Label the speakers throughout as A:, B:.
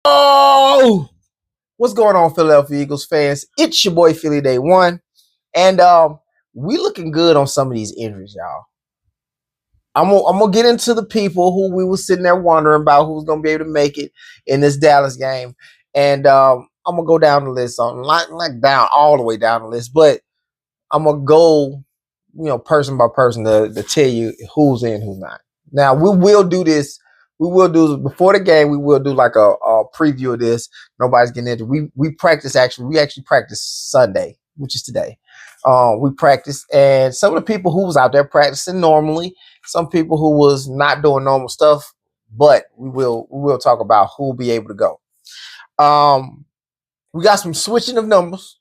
A: Oh, what's going on, Philadelphia Eagles fans? It's your boy Philly Day One, and we looking good on some of these injuries, y'all. I'm gonna get into the people who we were sitting there wondering about who's gonna be able to make it in this Dallas game, and I'm gonna go down the list on like down all the way down the list, but I'm gonna go, person by person to tell you who's in, who's not. Now we will do this. We will do before the game. We will do like a preview of this. Nobody's getting injured. We practice actually. We actually practice Sunday, which is today. We practiced, and some of the people who was out there practicing normally, some people who was not doing normal stuff. But we will talk about who will be able to go. We got some switching of numbers.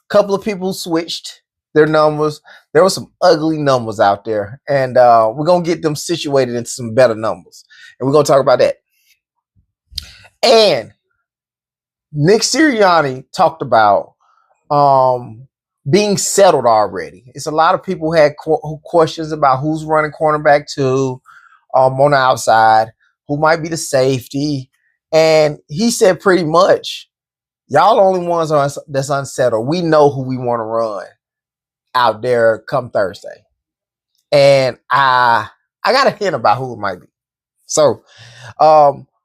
A: A couple of people switched their numbers. There were some ugly numbers out there, and we're gonna get them situated into some better numbers, and we're gonna talk about that. And Nick Sirianni talked about being settled already. It's a lot of people who had questions about who's running cornerback two on the outside, who might be the safety, and he said pretty much, y'all the only ones that's unsettled. We know who we want to run out there come Thursday. And I got a hint about who it might be. So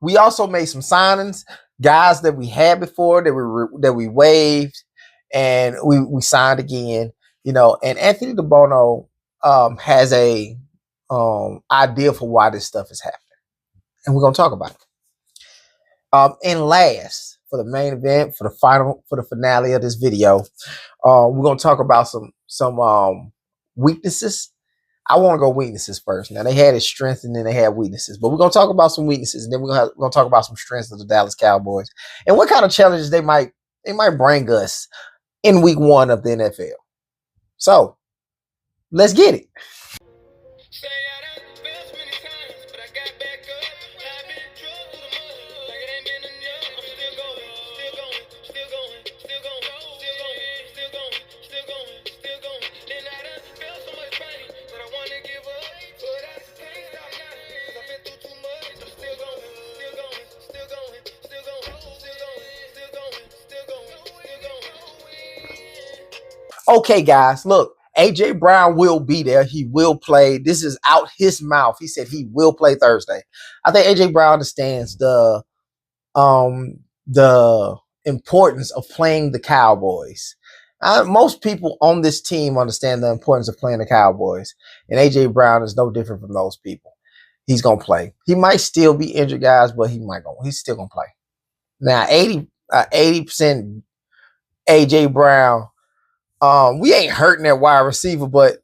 A: we also made some signings, guys that we had before that we waived, and we signed again. And Anthony DeBono has a idea for why this stuff is happening, and we're gonna talk about it. And last, for the main event, for the finale of this video, we're gonna talk about some weaknesses. I want to go weaknesses first. Now they had its strengths and then they had weaknesses, but we're gonna talk about some weaknesses and then we're gonna talk about some strengths of the Dallas Cowboys and what kind of challenges they might bring us in week 1 of the NFL. So let's get it. Okay, guys, look, AJ Brown will be there. He will play. This is out his mouth. He said he will play Thursday. I think AJ Brown understands the importance of playing the Cowboys. Most people on this team understand the importance of playing the Cowboys, and AJ Brown is no different from those people. He's gonna play. He might still be injured, guys, but he's still gonna play. Now, 80% AJ Brown. We ain't hurting that wide receiver, but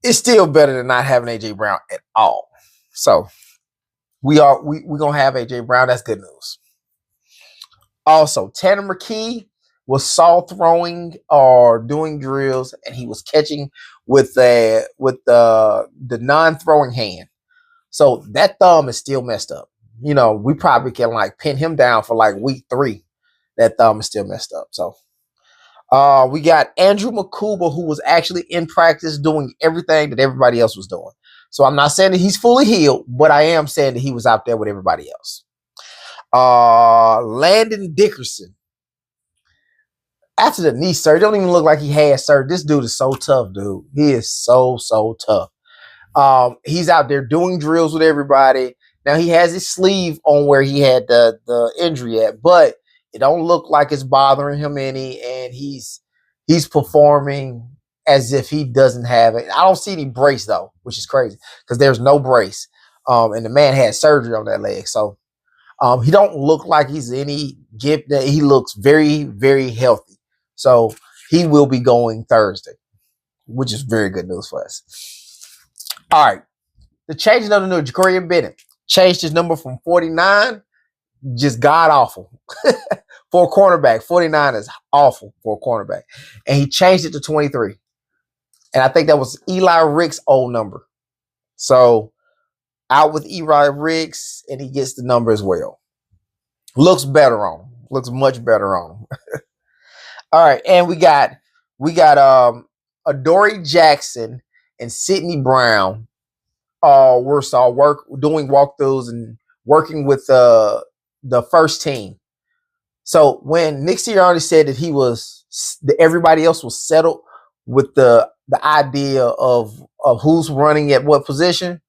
A: it's still better than not having AJ Brown at all. So we're gonna have AJ Brown. That's good news. Also, Tanner McKee was saw throwing or doing drills, and he was catching with the non-throwing hand. So that thumb is still messed up. We probably can like pin him down for like week 3. That thumb is still messed up. So we got Andrew McCouba, who was actually in practice doing everything that everybody else was doing. So I'm not saying that he's fully healed, but I am saying that he was out there with everybody else. Landon Dickerson. After the knee surgery, it don't even look like he had surgery. This dude is so tough, dude. He is so tough. He's out there doing drills with everybody. Now he has his sleeve on where he had the injury at, but it don't look like it's bothering him any, and he's performing as if he doesn't have it. I don't see any brace though, which is crazy because there's no brace. And the man had surgery on that leg, so he don't look like he's any gift. He looks very, very healthy. So he will be going Thursday, which is very good news for us. All right, the changing of the new Ja'Cory Bennett changed his number from 49. Just god awful for a cornerback. 49 is awful for a cornerback. And he changed it to 23. And I think that was Eli Rick's old number. So out with Eli Ricks, and he gets the number as well. Looks better on him. Looks much better on him. All right, and we got Adoree Jackson and Sidney Brown. We're doing walkthroughs and working with the first team. So when Nick Sirianni said that everybody else was settled with the idea of who's running at what position,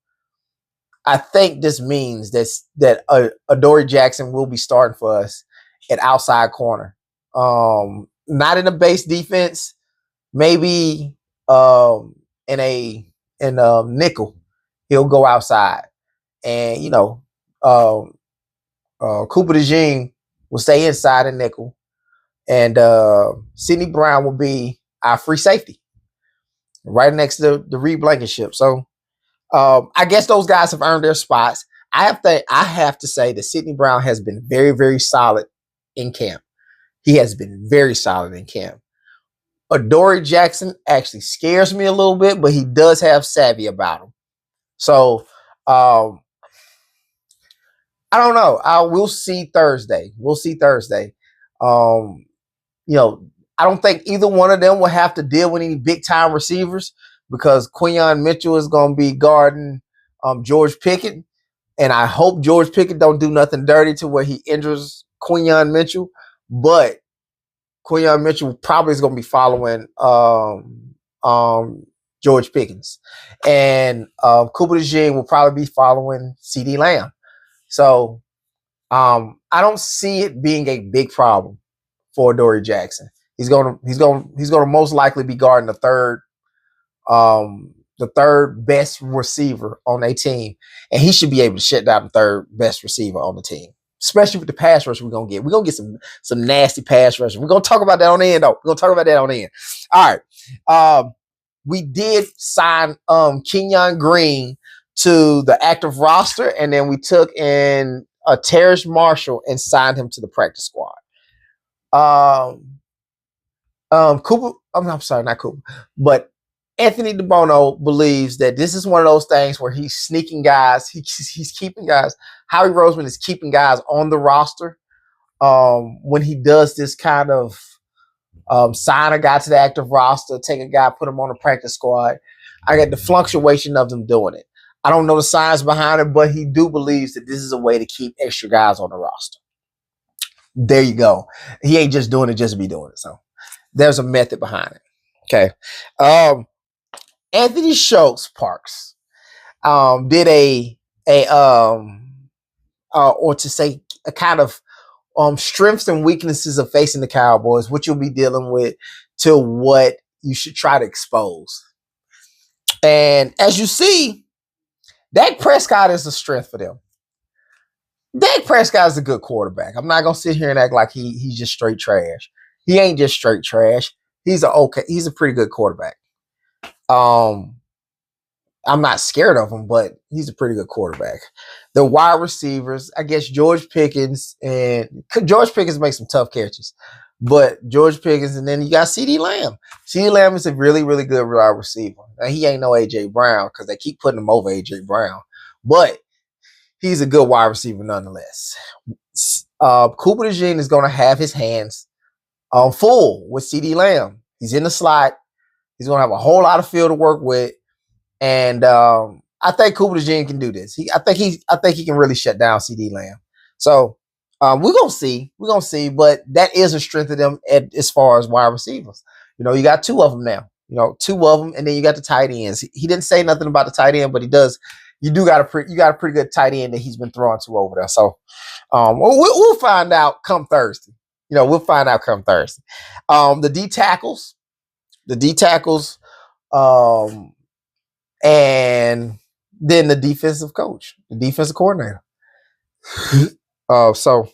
A: I think this means that Adoree Jackson will be starting for us at outside corner. Not in a base defense, maybe in nickel. He'll go outside, and Cooper DeJean will stay inside a nickel, and Sidney Brown will be our free safety, right next to the Reed Blankenship. So I guess those guys have earned their spots. I have to say that Sidney Brown has been very, very solid in camp. He has been very solid in camp. Adoree Jackson actually scares me a little bit, but he does have savvy about him. So I don't know. We'll see Thursday. I don't think either one of them will have to deal with any big time receivers because Quinyon Mitchell is going to be guarding George Pickett. And I hope George Pickett don't do nothing dirty to where he injures Quinyon Mitchell. But Quinyon Mitchell probably is going to be following George Pickens. And Cooper DeJean will probably be following CeeDee Lamb. So I don't see it being a big problem for Adoree Jackson. He's gonna most likely be guarding the third best receiver on a team, and he should be able to shut down the third best receiver on the team, especially with the pass rush we're gonna get. We're gonna get some nasty pass rush. We're gonna talk about that on the end, though. We're gonna talk about that on the end. All right. We did sign Kenyon Green to the active roster, and then we took in Terrace Marshall and signed him to the practice squad. Cooper, I'm sorry, not Cooper, but Anthony DeBono believes that this is one of those things where he's sneaking guys, he's keeping guys. Howie Roseman is keeping guys on the roster when he does this kind of sign a guy to the active roster, take a guy, put him on the practice squad. I get the fluctuation of them doing it. I don't know the science behind it, but he do believes that this is a way to keep extra guys on the roster. There you go. He ain't just doing it just to be doing it. So there's a method behind it. Okay. Anthony Schultz Parks did a kind of strengths and weaknesses of facing the Cowboys, what you'll be dealing with, to what you should try to expose. And as you see, Dak Prescott is a strength for them. Dak Prescott is a good quarterback. I'm not gonna sit here and act like he's just straight trash. He ain't just straight trash. He's a pretty good quarterback. I'm not scared of him, but he's a pretty good quarterback. The wide receivers, I guess George Pickens makes some tough catches, but George Pickens, and then you got CeeDee Lamb. CeeDee Lamb is a really, really good wide receiver. Now, he ain't no AJ Brown because they keep putting him over AJ Brown, but he's a good wide receiver nonetheless. Cooper DeJean is going to have his hands full with CeeDee Lamb. He's in the slot. He's going to have a whole lot of field to work with. And I think Cooper DeJean can do this. I think he can really shut down CeeDee Lamb. So we're gonna see. But that is a strength of them as far as wide receivers. You got two of them now. Two of them, and then you got the tight ends. He didn't say nothing about the tight end, but he does. You got a pretty good tight end that he's been throwing to over there. So we'll find out come Thursday. We'll find out come Thursday. The D tackles. And then the defensive coach, the defensive coordinator. So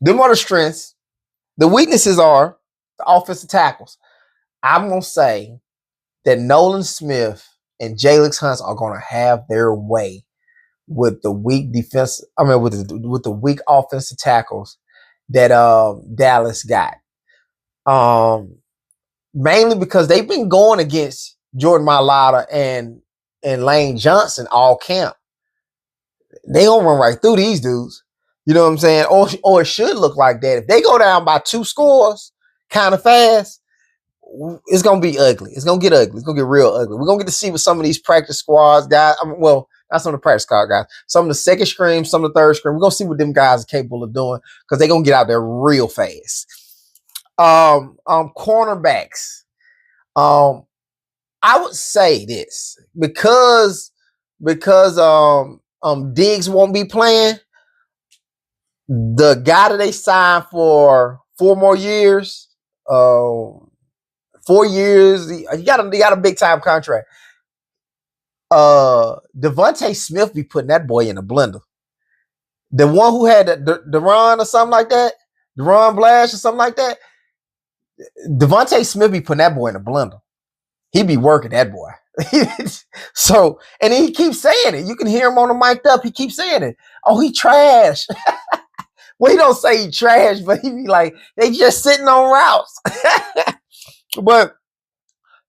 A: them are the strengths. The weaknesses are the offensive tackles. I'm going to say that Nolan Smith and Jalix Hunts are going to have their way with the weak defense. With the weak offensive tackles that Dallas got. Mainly because they've been going against Jordan Mailata and Lane Johnson all camp. They gonna run right through these dudes. You know what I'm saying? Or it should look like that. If they go down by 2 scores kind of fast, it's gonna be ugly. It's gonna get ugly. It's gonna get real ugly. We're gonna get to see what some of these practice squads guys. Not Not some of the practice squad guys. Some of the second string, some of the third string. We're gonna see what them guys are capable of doing because they're gonna get out there real fast. Cornerbacks. I would say this because Diggs won't be playing. The guy that they signed for 4 more years, 4 years, he got a big time contract. Devontae Smith be putting that boy in a blender. The one who had the run or something like that, the run blast or something like that. Devontae Smith be putting that boy in a blender. He be working that boy. So, and he keeps saying it. You can hear him on the mic up. He keeps saying it. Oh, he trash. Well, he don't say he trash, but he be like, they just sitting on routes. But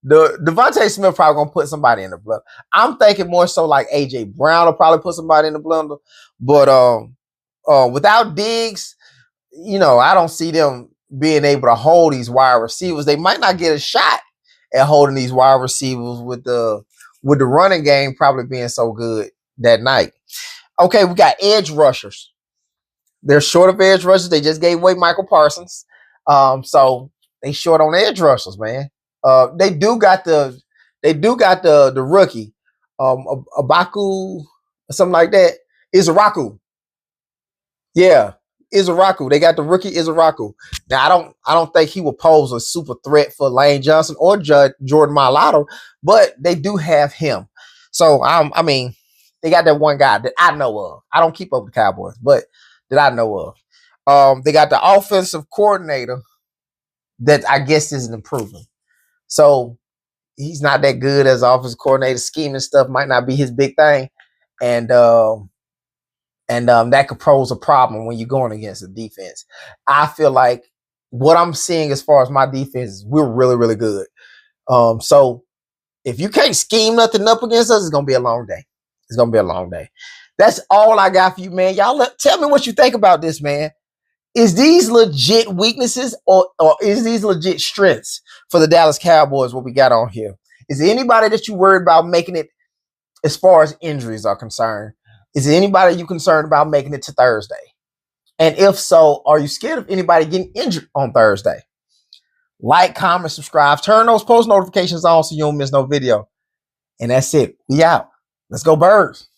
A: the Devontae Smith probably gonna put somebody in the blender. I'm thinking more so like AJ Brown will probably put somebody in the blender. But without Diggs, I don't see them being able to hold these wide receivers. They might not get a shot at holding these wide receivers with the running game probably being so good that night. Okay, we got edge rushers. They're short of edge rushers. They just gave away Michael Parsons. So they short on edge rushers, man. They do got the rookie, Abaku, something like that. Izaraku. Yeah, Izaraku. They got the rookie Izaraku. Now I don't think he will pose a super threat for Lane Johnson or Jordan Mailata, but they do have him. So I mean, they got that one guy that I know of. I don't keep up with the Cowboys, but that I know of. They got the offensive coordinator that I guess isn't improving. So he's not that good as offensive coordinator. Scheming stuff might not be his big thing, and that could pose a problem when you're going against the defense. I feel like what I'm seeing as far as my defense is we're really, really good. So if you can't scheme nothing up against us, it's gonna be a long day. It's gonna be a long day. That's all I got for you, man. Y'all tell me what you think about this, man. Is these legit weaknesses or is these legit strengths for the Dallas Cowboys, what we got on here? Is there anybody that you worried about making it as far as injuries are concerned? Is there anybody you concerned about making it to Thursday? And if so, are you scared of anybody getting injured on Thursday? Like, comment, subscribe, turn those post notifications on so you don't miss no video. And that's it. We out. Let's go Birds.